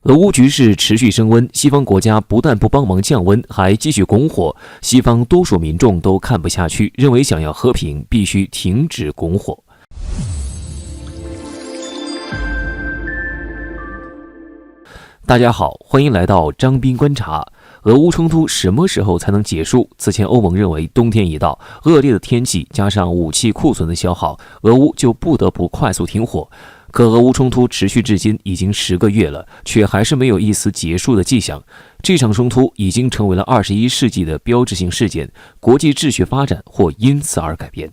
俄乌局势持续升温，西方国家不但不帮忙降温，还继续拱火。西方多数民众都看不下去，认为想要和平，必须停止拱火。大家好，欢迎来到张斌观察。俄乌冲突什么时候才能结束？此前欧盟认为冬天一到，恶劣的天气加上武器库存的消耗，俄乌就不得不快速停火。可俄乌冲突持续至今已经10个月了，却还是没有一丝结束的迹象。这场冲突已经成为了21世纪的标志性事件，国际秩序发展或因此而改变。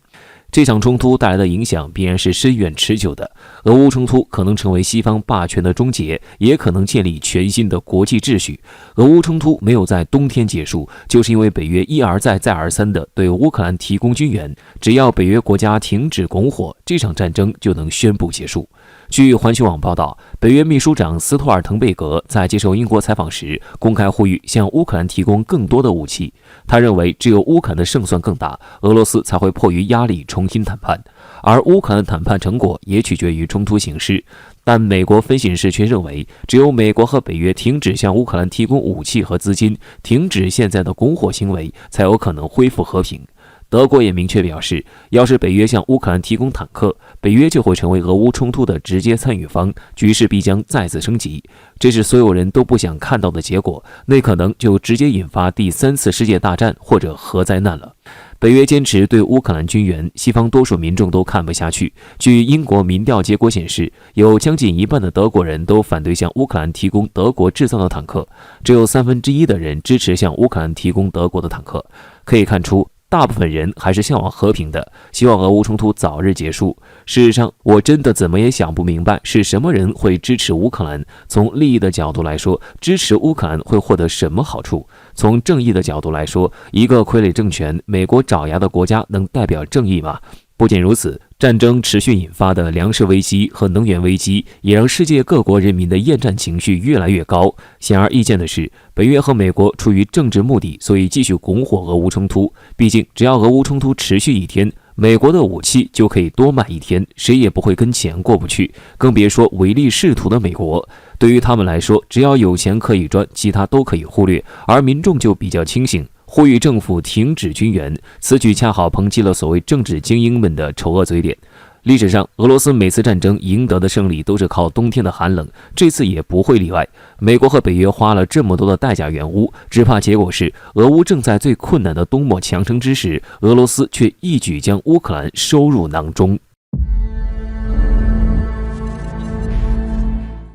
这场冲突带来的影响必然是深远持久的。俄乌冲突可能成为西方霸权的终结，也可能建立全新的国际秩序。俄乌冲突没有在冬天结束，就是因为北约一而再再而三地对乌克兰提供军援。只要北约国家停止拱火，这场战争就能宣布结束。据环球网报道，北约秘书长斯托尔滕贝格在接受英国采访时公开呼吁向乌克兰提供更多的武器。他认为，只有乌克兰的胜算更大，俄罗斯才会迫于压力重新谈判，而乌克兰的谈判成果也取决于冲突形势。但美国分析人士却认为，只有美国和北约停止向乌克兰提供武器和资金，停止现在的拱火行为，才有可能恢复和平。德国也明确表示，要是北约向乌克兰提供坦克，北约就会成为俄乌冲突的直接参与方，局势必将再次升级。这是所有人都不想看到的结果，那可能就直接引发第3次世界大战或者核灾难了。北约坚持对乌克兰军援，西方多数民众都看不下去。据英国民调结果显示，有将近一半的德国人都反对向乌克兰提供德国制造的坦克，只有1/3的人支持向乌克兰提供德国的坦克。可以看出，大部分人还是向往和平的，希望俄乌冲突早日结束。事实上，我真的怎么也想不明白，是什么人会支持乌克兰。从利益的角度来说，支持乌克兰会获得什么好处？从正义的角度来说，一个傀儡政权、美国爪牙的国家能代表正义吗？不仅如此，战争持续引发的粮食危机和能源危机，也让世界各国人民的厌战情绪越来越高。显而易见的是，北约和美国出于政治目的，所以继续拱火俄乌冲突。毕竟，只要俄乌冲突持续1天，美国的武器就可以多卖1天，谁也不会跟钱过不去，更别说唯利是图的美国。对于他们来说，只要有钱可以赚，其他都可以忽略，而民众就比较清醒，呼吁政府停止军援。此举恰好抨击了所谓政治精英们的丑恶嘴脸。历史上，俄罗斯每次战争赢得的胜利都是靠冬天的寒冷，这次也不会例外。美国和北约花了这么多的代价援乌，只怕结果是俄乌正在最困难的冬末强盛之时，俄罗斯却一举将乌克兰收入囊中。